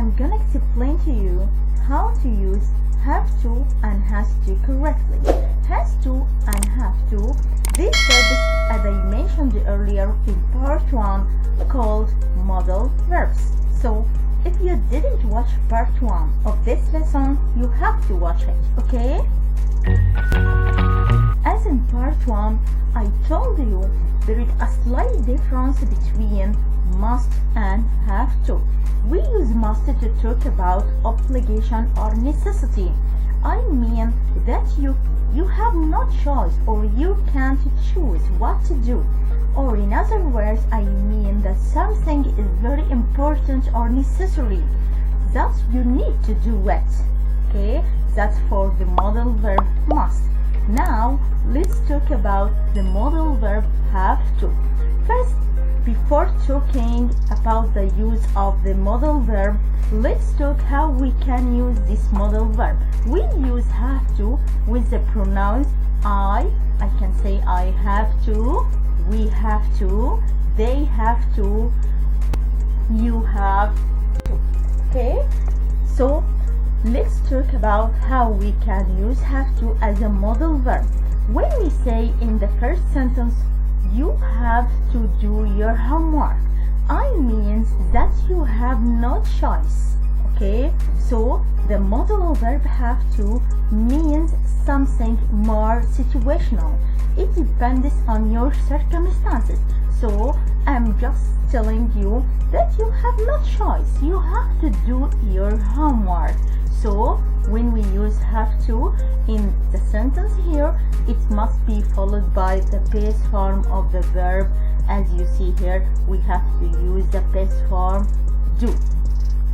I'm gonna explain to you how to use have to and has to correctly. Has to and have to, these verbs, as I mentioned earlier in part 1, called modal verbs. So if you didn't watch part 1 of this lesson, you have to watch it, okay? As in part 1, I told you there is a slight difference between must and have to. We use must to talk about obligation or necessity. I mean that you have no choice or you can't choose what to do. Or in other words, I mean that something is very important or necessary, that you need to do it. Okay, that's for the modal verb must. Now let's talk about the modal verb have to. First, before talking about the use of the modal verb, let's talk how we can use this modal verb. We use have to with the pronouns I can say I have to, we have to, they have to, you have to. Okay, so let's talk about how we can use have to as a modal verb. When we say in the first sentence, you have to do your homework, I mean that you have no choice. Okay, so the modal verb have to means something more situational. It depends on your circumstances. So I'm just telling you that you have no choice. You have to do your homework. So when we use have to in the sentence here, it must be followed by the base form of the verb. As you see here, we have to use the base form do.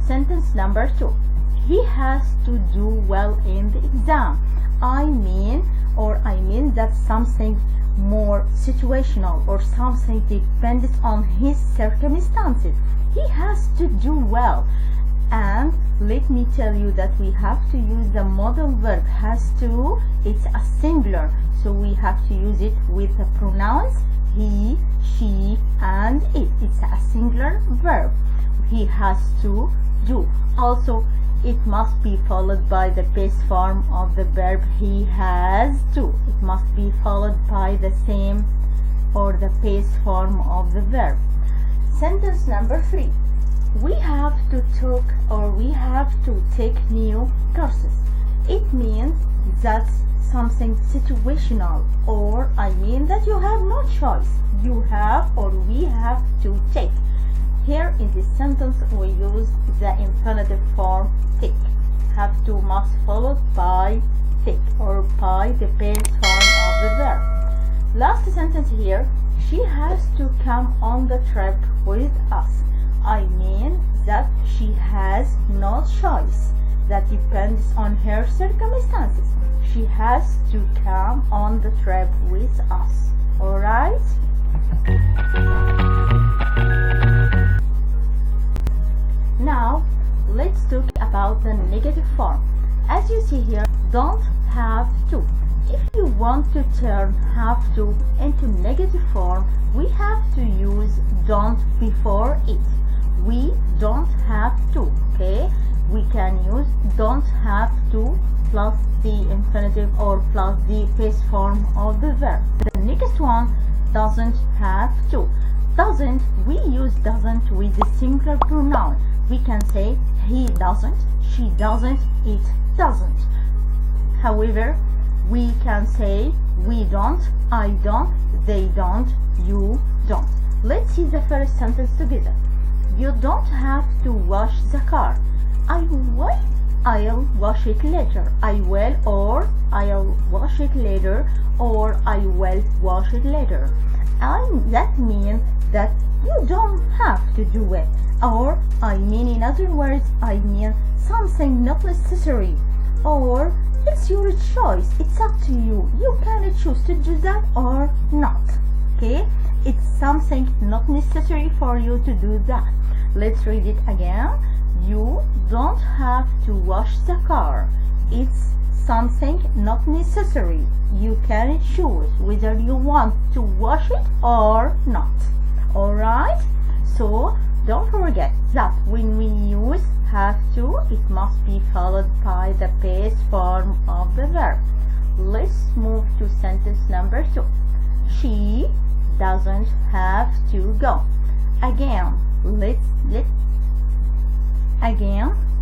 Sentence number 2. He has to do well in the exam. I mean that something more situational or something depends on his circumstances. He has to do well. And let me tell you that we have to use the modal verb has to. It's a singular, so we have to use it with the pronouns he, she, and it. It's a singular verb. He has to do. Also, it must be followed by the base form of the verb he has to. It must be followed by the same or the base form of the verb. Sentence number 3. We have to talk or we have to take new courses. It means that's something situational, or I mean that you have no choice. You have or we have to take. Here in this sentence we use the infinitive form take. Have to must followed by take or by the base form of the verb. Last sentence here, she has to come on the trip with us. I mean that she has no choice. That depends on her circumstances. She has to come on the trip with us. Alright? Now, let's talk about the negative form. As you see here, don't have to. If you want to turn have to into negative form, we have to use don't before it. We don't have to, okay? We can use don't have to plus the infinitive or plus the base form of the verb. The next one, doesn't have to. Doesn't, we use doesn't with the singular pronoun. We can say he doesn't, she doesn't, it doesn't. However, we can say we don't, I don't, they don't, you don't. Let's see the first sentence together. You don't have to wash the car. I'll wash it later. I will, or I'll wash it later, or I will wash it later. That means that you don't have to do it. Or I mean, in other words, I mean something not necessary. Or it's your choice. It's up to you. You can choose to do that or not. Okay? It's something not necessary for you to do that. Let's read it again. You don't have to wash the car. It's something not necessary. You can choose whether you want to wash it or not. Alright? So don't forget that when we use have to, it must be followed by the base form of the verb. Let's move to sentence number 2. She doesn't have to go. Again,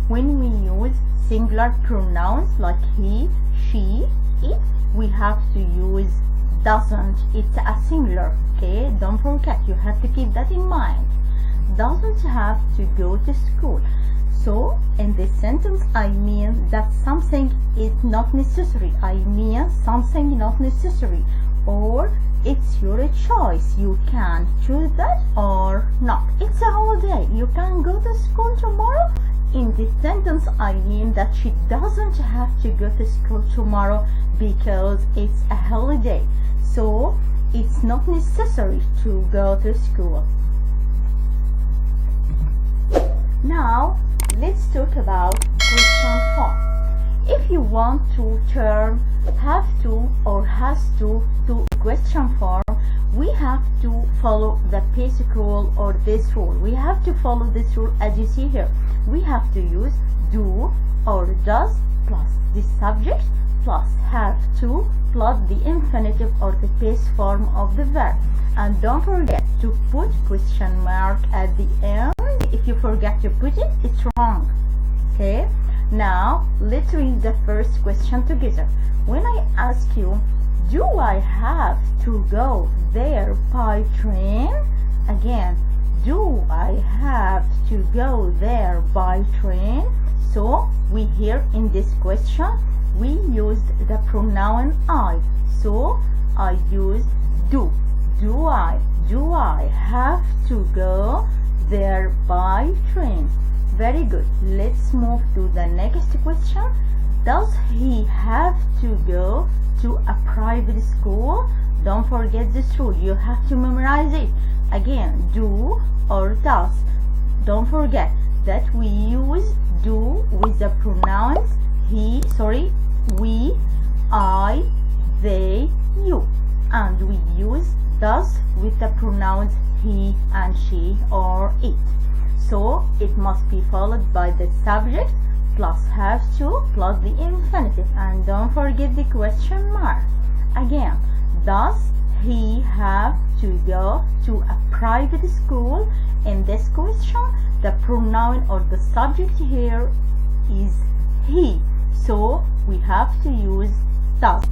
when we use singular pronouns like he, she, it, we have to use doesn't. It's a singular, okay? Don't forget, you have to keep that in mind. Doesn't have to go to school. So in this sentence, I mean that something is not necessary. I mean something not necessary, or it's your choice. You can choose that or not. It's a holiday. You can go to school tomorrow. In this sentence, I mean that she doesn't have to go to school tomorrow because it's a holiday. So it's not necessary to go to school. Now, let's talk about question form. If you want to turn have to or has to question form, we have to follow the basic rule or this rule. We have to follow this rule as you see here. We have to use do or does plus the subject plus have to plus the infinitive or the base form of the verb. And don't forget to put question mark at the end. If you forget to put it, it's wrong. Okay? Now, let's read the first question together. When I ask you, do I have to go there by train? Again, do I have to go there by train? So, we here in this question, we used the pronoun I. So, I used do. Do I have to go there by train? Very good. Let's move to the next question. Does he have to go to a private school? Don't forget this rule. You have to memorize it. Again, do or does. Don't forget that we use do with the pronouns we, I, they, you. And we use does with the pronouns he and she or it. So it must be followed by the subject plus have to plus the infinitive. And don't forget the question mark. Again, does he have to go to a private school? In this question, the pronoun or the subject here is he. So we have to use does.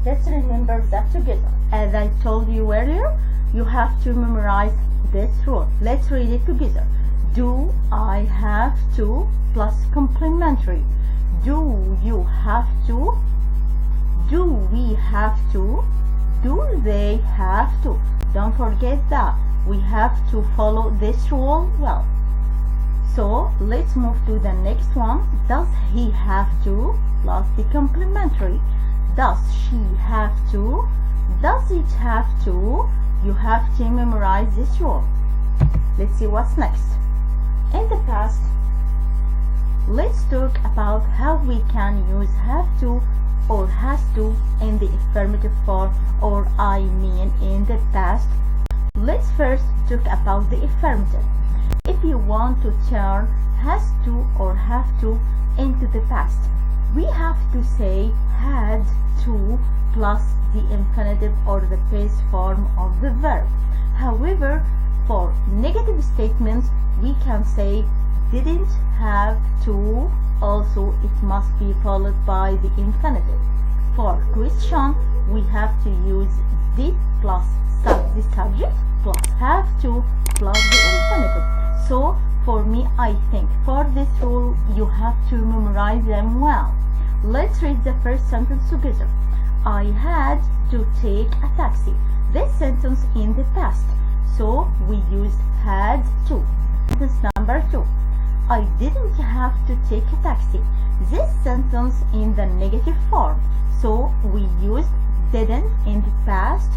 Let's remember that together. As I told you earlier, you have to memorize this rule. Let's read it together. Do I have to plus complementary. Do you have to? Do we have to? Do they have to? Don't forget that. We have to follow this rule well. So let's move to the next one. Does he have to plus the complementary. Does she have to? Does it have to? You have to memorize this rule. Let's see what's next. In the past, let's talk about how we can use have to or has to in the affirmative form, or I mean in the past. Let's first talk about the affirmative. If you want to turn has to or have to into the past, we have to say had to plus the infinitive or the base form of the verb. However, for negative statements, we can say didn't have to. Also, it must be followed by the infinitive. For question, we have to use did plus the subject plus have to plus the infinitive. So, for me, I think for this rule, you have to memorize them well. Let's read the first sentence together. I had to take a taxi. This sentence in the past, so we use had to. Sentence number 2. I didn't have to take a taxi. This sentence in the negative form, so we used didn't in the past,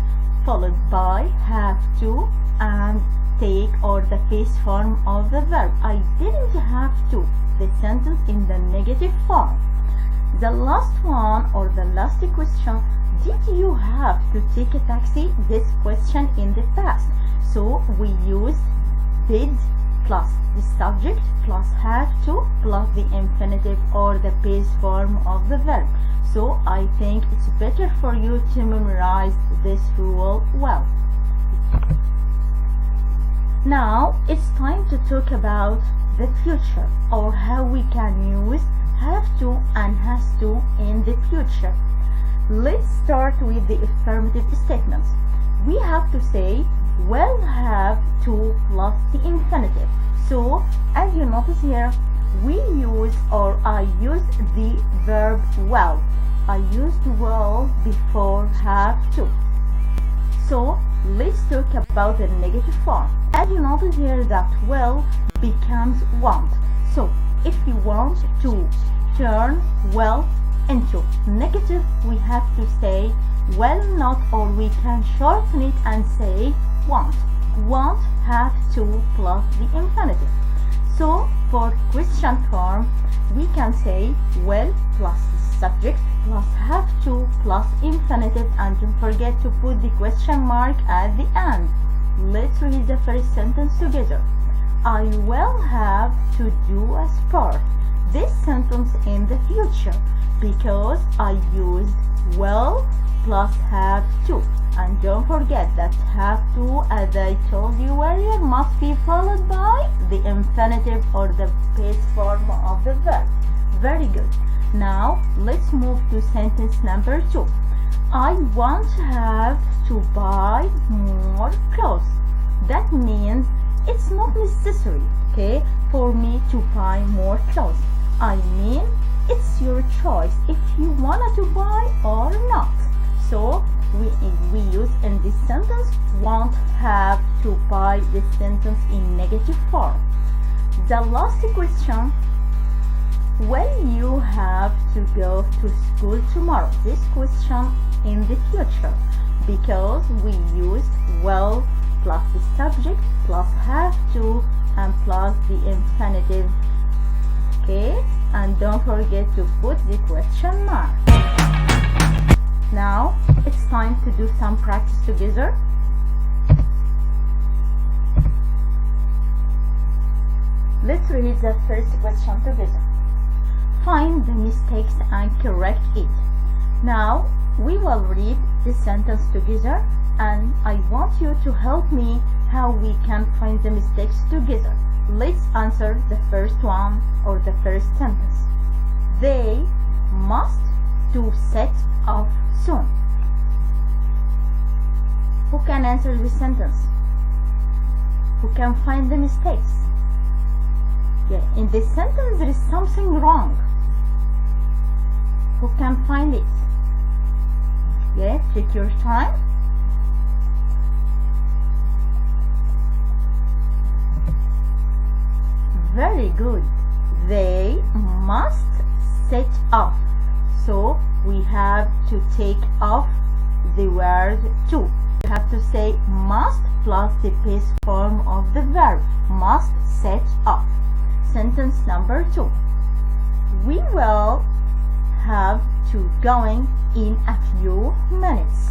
followed by have to and take or the base form of the verb. I didn't have to. The sentence in the negative form. The last one or the last question, did you have to take a taxi? This question in the past, so we used did plus the subject plus have to plus the infinitive or the base form of the verb. So I think it's better for you to memorize this rule well. Now it's time to talk about the future, or how we can use have to and has to in the future. Let's start with the affirmative statements. We have to say will have to plus the infinitive. So as you notice here, we use, or I used the verb will. I used will before have to. So let's talk about the negative form. As you notice here that will becomes want. So if you want to turn will into negative, we have to say will not, or we can shorten it and say want. Want have to plus the infinitive. So for question form, we can say will plus the subject plus have to plus infinitive, and don't forget to put the question mark at the end. Let's read the first sentence together. I will have to do a sport. This sentence in the future because I used will plus have to. And don't forget that have to, as I told you earlier, must be followed by the infinitive or the base form of the verb. Very good. Now let's move to sentence number 2. I want to have to buy more clothes. That means it's not necessary, okay, for me to buy more clothes. I mean, it's your choice if you wanted to buy or not. So we use in this sentence want have to buy, the sentence in negative form. The last question, will you have to go to school tomorrow? This question in the future because we used will plus the subject plus have to and plus the infinitive. Okay, and don't forget to put the question mark. Now it's time to do some practice together. Let's read the first question together. Find the mistakes and correct it. Now we will read the sentence together, and I want you to help me how we can find the mistakes together. Let's answer the first one, or the first sentence. They must to set off soon. Who can answer this sentence? Who can find the mistakes? Yeah, in this sentence there is something wrong. Who can find it? Yeah, take your time. Very good. They must set off. So we have to take off the word to. You have to say must plus the base form of the verb. Must set off. Sentence number 2. We will have to going in a few minutes.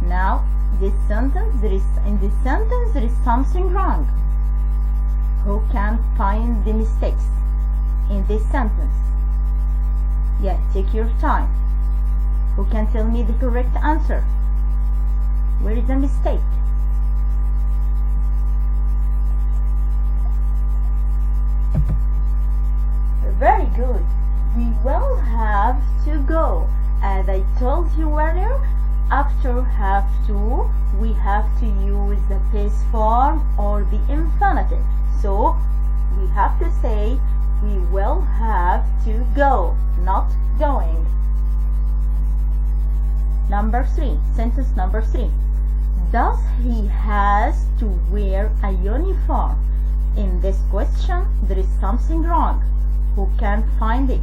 Now in this sentence there is something wrong. Who can find the mistakes in this sentence? Yeah, take your time. Who can tell me the correct answer? Where is the mistake? Very good. We will have to go. As I told you earlier, after have to, we have to use the base form or the infinitive. So we have to say we will have to go, not going. Number 3, sentence number 3. Does he has to wear a uniform? In this question, there is something wrong. Who can find it?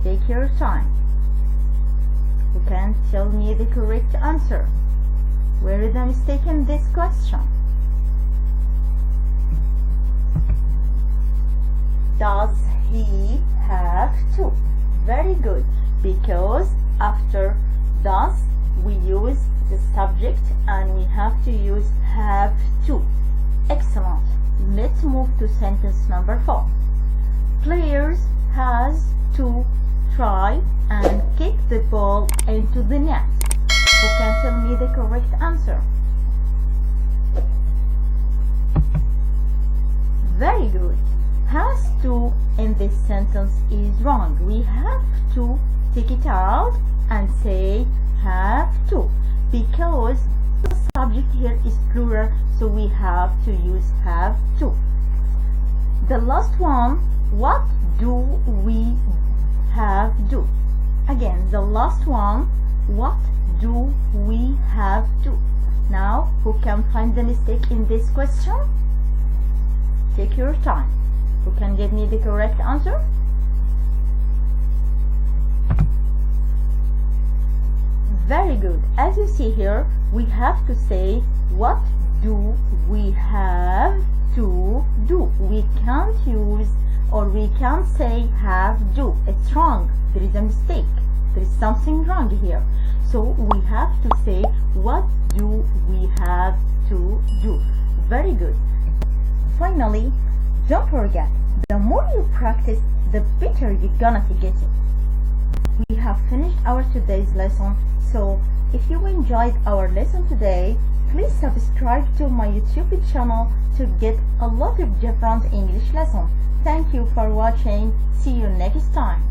Take your time. Who can tell me the correct answer? Where is the mistake in this question? Does he have to? Very good, because after does we use the subject and we have to use have to. Excellent. let's move to sentence number 4. Players has to try and kick the ball into the net. Who can tell me the correct answer? Very good. Has to in this sentence is wrong. We have to take it out and say have to, because the subject here is plural, so we have to use have to. The last one, what do we have do? Again, the last one, what do we have do? Now, who can find the mistake in this question? Take your time. Who can give me the correct answer? Very good. As you see here, we have to say, what do we have to do? We can't use or we can't say have do. It's wrong. There is a mistake. There is something wrong here. So we have to say, what do we have to do? Very good. Finally, don't forget, the more you practice, the better you're gonna get it. We have finished our today's lesson, so if you enjoyed our lesson today, please subscribe to my YouTube channel to get a lot of different English lessons. Thank you for watching. See you next time.